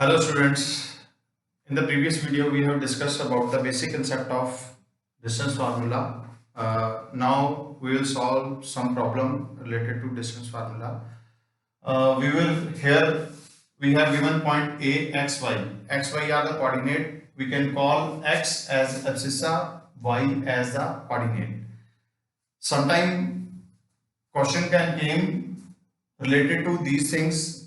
Hello students, in the previous video we have discussed about the basic concept of distance formula. Now we will solve some problem related to distance formula. We have given point A, X, Y. X, Y are the coordinate. We can call X as abscissa, Y as the coordinate. Sometime question can came related to these things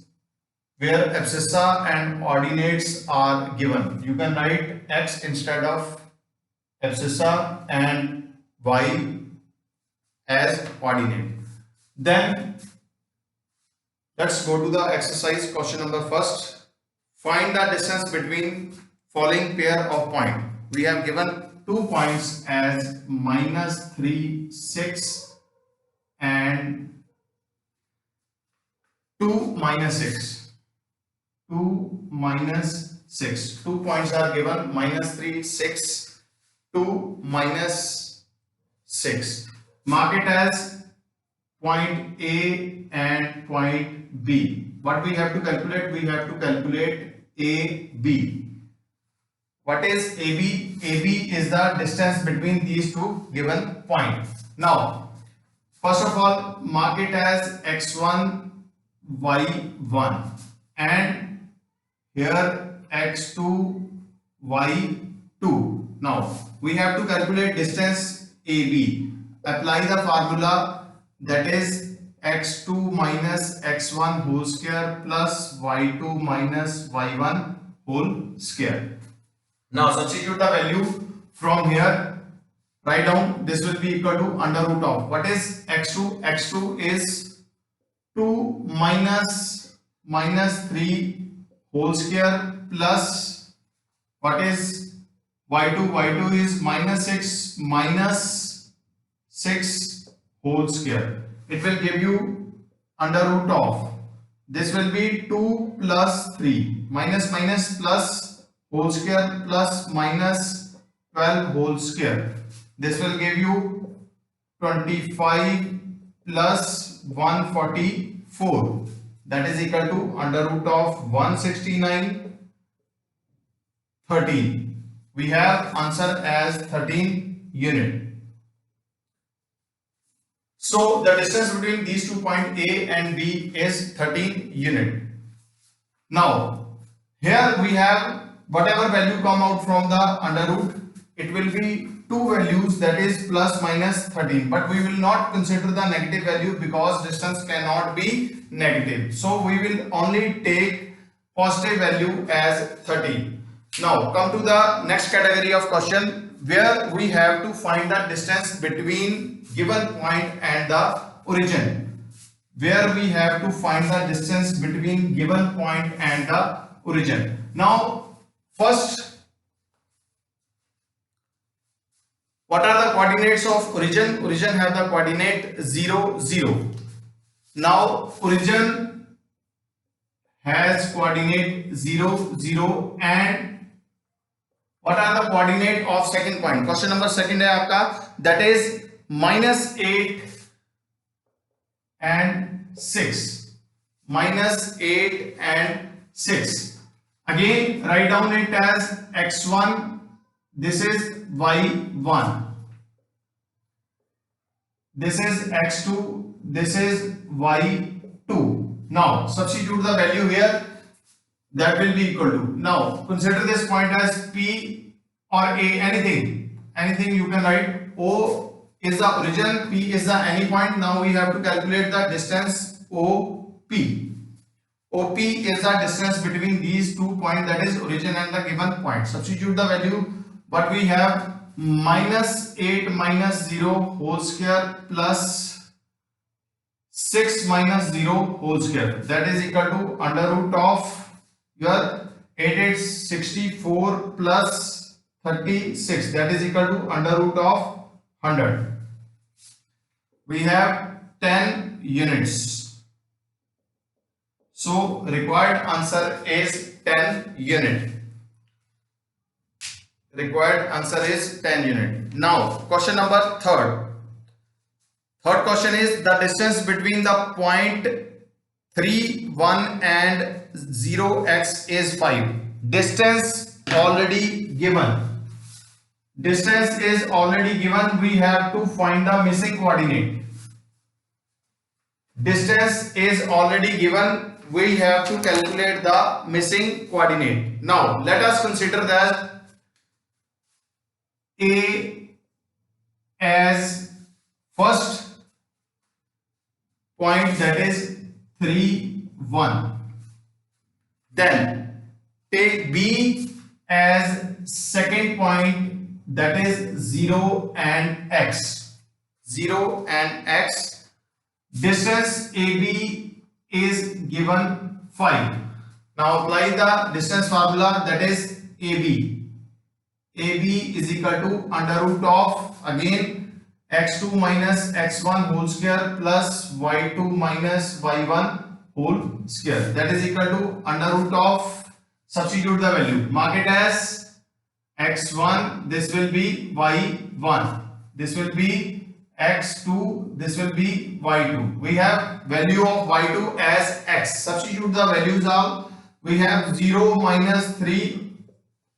where abscissa and ordinates are given. You can write X instead of abscissa and Y as coordinate. Then let's go to the exercise question number first. Find the distance between following pair of points. We have given 2 points as -3, 6 and 2, -6. 2, -6. 2 points are given, -3, 6, 2, -6. Mark it as point A and point B. What we have to calculate? We have to calculate AB. What is AB? AB is the distance between these two given points. Now, first of all, mark it as x1, y1 and here x2, y2. Now we have to calculate distance AB. Apply the formula, that is x2 minus x1 whole square plus y2 minus y1 whole square. Now substitute the value from here. Write down, this will be equal to under root of, what is x2? X2 is 2 minus 3 whole square plus what is y2? Y2 is -6 minus 6 whole square. It will give you under root of, this will be 2 plus 3 minus plus whole square plus minus 12 whole square. This will give you 25 plus 144. That is equal to under root of 169, 13. We have answer as 13 unit. So the distance between these 2 points A and B is 13 unit. Now here we have whatever value come out from the under root, it will be two values, that is plus minus 13, but we will not consider the negative value because distance cannot be negative. So we will only take positive value as 13. Now come to the next category of question where we have to find the distance between given point and the origin. Where we have to find the distance between given point and the origin. Now first, what are the coordinates of origin? Origin have the coordinate 0, 0. Now origin has coordinate 0, 0 and what are the coordinate of second point? Question number second है आपका, that is -8 and 6. -8 and 6. Again write down it as x1, this is y1, this is x2, this is y2. Now substitute the value here, that will be equal to, now consider this point as P or A, anything you can write. O is the origin, P is the any point. Now we have to calculate the distance OP. OP is the distance between these 2 points, that is origin and the given point. Substitute the value. What we have, -8 minus 0 whole square plus 6 minus 0 whole square, that is equal to under root of your 8 is 64 plus 36, that is equal to under root of 100. We have 10 units. So required answer is 10 unit. Required answer is 10 unit. Now question number third. Third question is the distance between the point 3, 1 and 0x is 5. Distance already given. Distance is already given. We have to find the missing coordinate. Distance is already given. We have to calculate the missing coordinate. Now let us consider that A as first point, that is 3, 1. Then take B as second point, that is 0 and x. 0 and x. Distance AB is given 5. Now apply the distance formula, that is AB. AB is equal to under root of again x2 minus x1 whole square plus y2 minus y1 whole square, that is equal to under root of, substitute the value, mark it as x1, this will be y1, this will be x2, this will be y2. We have value of y2 as x, substitute the values all. We have 0 minus 3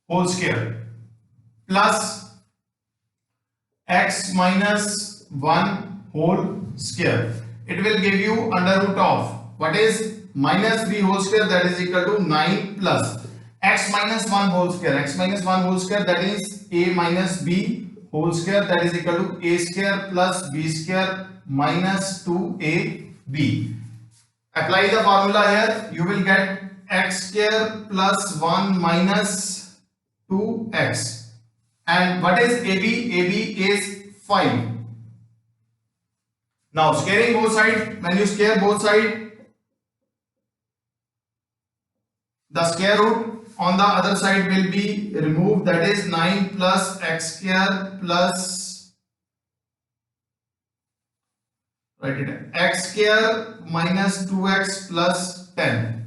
whole square plus x minus 1 whole square. It will give you under root of, what is minus 3 whole square, that is equal to 9 plus x minus 1 whole square. X minus 1 whole square, that is a minus b whole square, that is equal to a square plus b square minus 2ab. Apply the formula here, you will get x square plus 1 minus 2x. And what is AB? AB is 5. Now squaring both sides, when you square both sides, the square root on the other side will be removed, that is 9 plus x square plus, write it, x square minus 2x plus 10.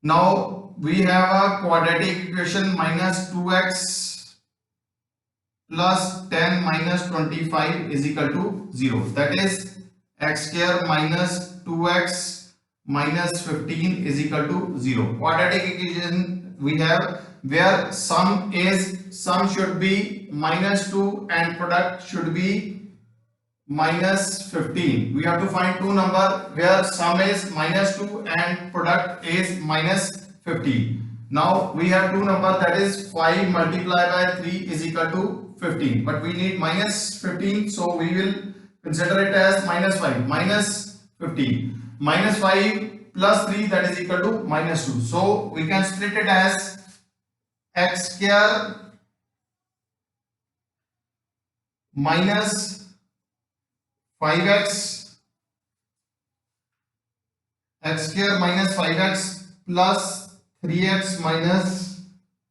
Now we have a quadratic equation, minus 2x plus 10 minus 25 is equal to 0. That is x square minus 2x minus 15 is equal to 0. Quadratic equation we have where sum should be minus 2 and product should be minus 15. We have to find two numbers where sum is minus 2 and product is minus 15. Now we have two numbers, that is 5 multiplied by 3 is equal to 15, but we need minus 15, so we will consider it as minus 5 minus 15. Minus 5 plus 3, that is equal to minus 2. So we can split it as x square minus 5x, x square minus 5x plus 3x minus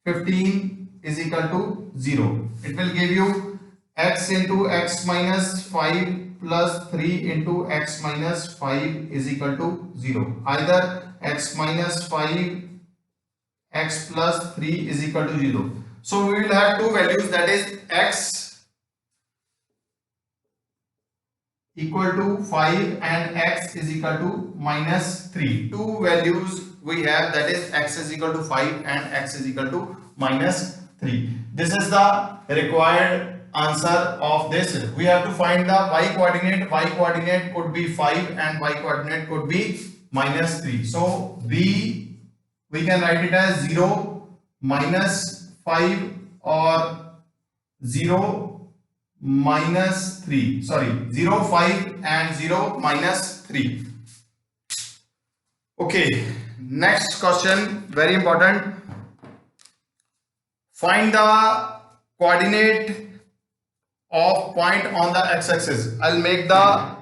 15 is equal to 0. It will give you x into x minus 5 plus 3 into x minus 5 is equal to 0. Either x minus 5 x plus 3 is equal to 0. So we will have two values, that is x equal to 5 and x is equal to minus 3. Two values we have, that is x is equal to 5 and x is equal to minus 3. This is the required answer of this. We have to find the y coordinate. Y coordinate could be 5 and y coordinate could be minus 3. So B, we can write it as 0 minus 5 or 0 minus 3. Sorry, 0 5 and 0 minus 3. Okay, next question, very important. Find the coordinate of point on the x-axis. I'll make the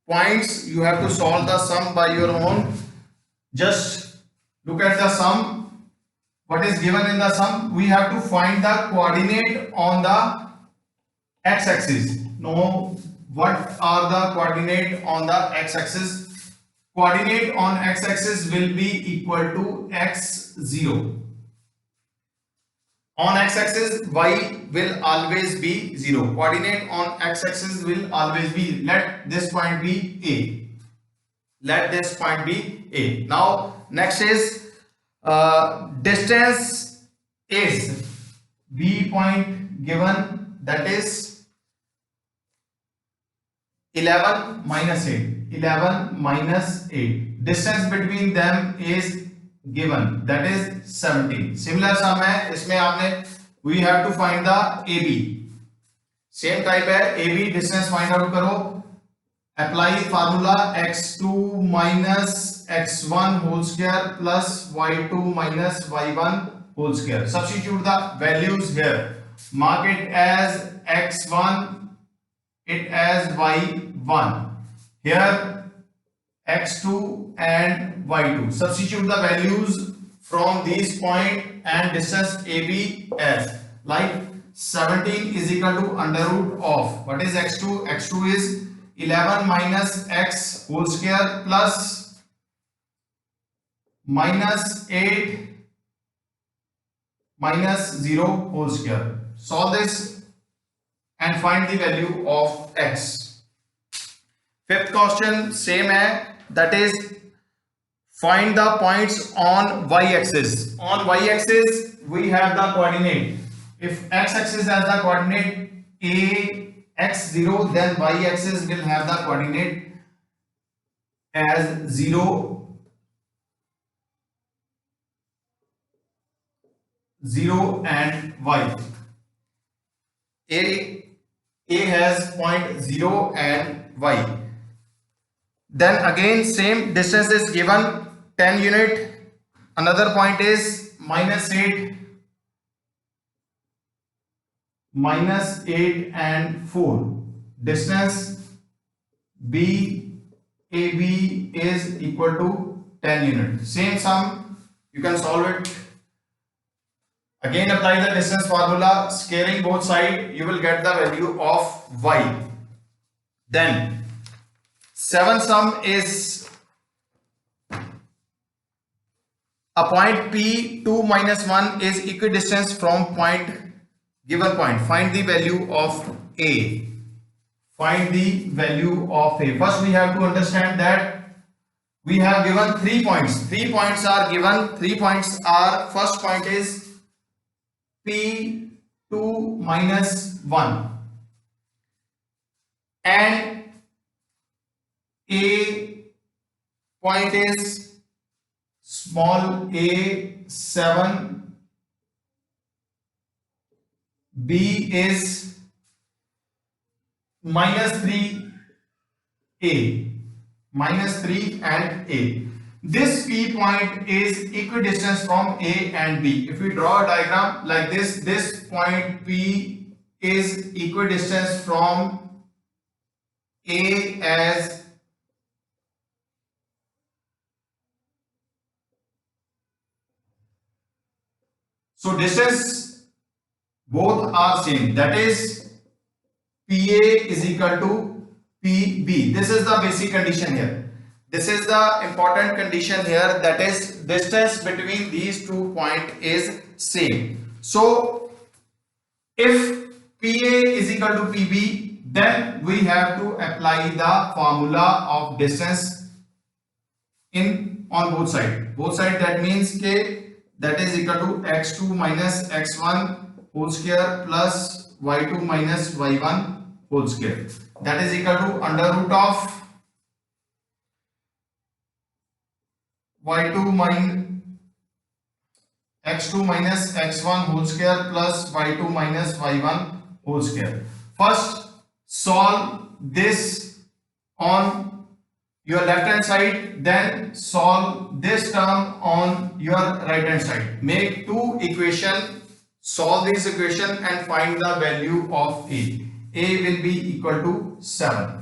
points. You have to solve the sum by your own. Just look at the sum. What is given in the sum? We have to find the coordinate on the x-axis. Now, what are the coordinate on the x-axis? Coordinate on x-axis will be equal to x0. On x-axis, y will always be 0. Coordinate on x-axis will always be, let this point be A. Let this point be A. Now next is distance is B point given, that is 11 minus 8. 11 minus 8. Distance between them is given, that is 17. Similar sum है इसमें आपने we have to find the AB. Same type है AB distance find out करो. Apply formula x2 minus x1 whole square plus y2 minus y1 whole square. Substitute the values here. Mark it as x1, it as y1. Here x2 and y2. Substitute the values from these point and distance AB as like 17 is equal to under root of what is x2? x2 is 11 minus x whole square plus minus 8 minus 0 whole square. Solve this and find the value of x. Fifth question same hai, that is find the points on y-axis. On y-axis we have the coordinate. If x-axis has the coordinate a x0, then y-axis will have the coordinate as 0, 0 and y. A has point 0 and y. Then again same distance is given 10 unit. Another point is minus 8 and 4. Distance AB is equal to 10 units. Same sum, you can solve it. Again apply the distance formula, scaling both sides, you will get the value of y. Then seventh sum is a point P2 minus 1 is equidistant from given point. Find the value of A. Find the value of A. First we have to understand that we have given 3 points. 3 points are given. 3 points are, first point is P2 minus 1 and A point is small a 7, B is minus 3 and A. This P point is equidistant from A and B. If we draw a diagram like this, this point P is equidistant from A as so distance both are same, that is PA is equal to PB. This is the basic condition here. This is the important condition here, that is distance between these 2 points is same. So if PA is equal to PB, then we have to apply the formula of distance on both sides. Both sides, that means K, that is equal to x2 minus x1 whole square plus y2 minus y1 whole square. That is equal to under root of y2 minus x2 minus x1 whole square plus y2 minus y1 whole square. First solve this on your left hand side, then solve this term on your right hand side. Make two equations, solve this equation and find the value of A. A will be equal to 7.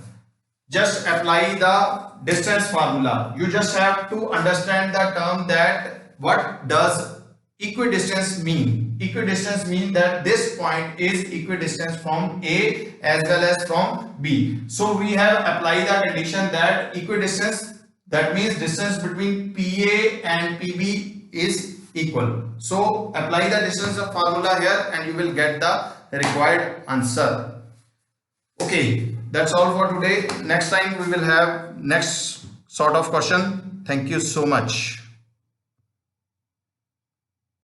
Just apply the distance formula. You just have to understand the term that what does equidistance mean. Equidistance means that this point is equidistant from A as well as from B. So we have applied the condition that equidistance, that means distance between PA and PB is equal. So apply the distance of formula here and you will get the required answer. Okay, that's all for today. Next time we will have next sort of question. Thank you so much.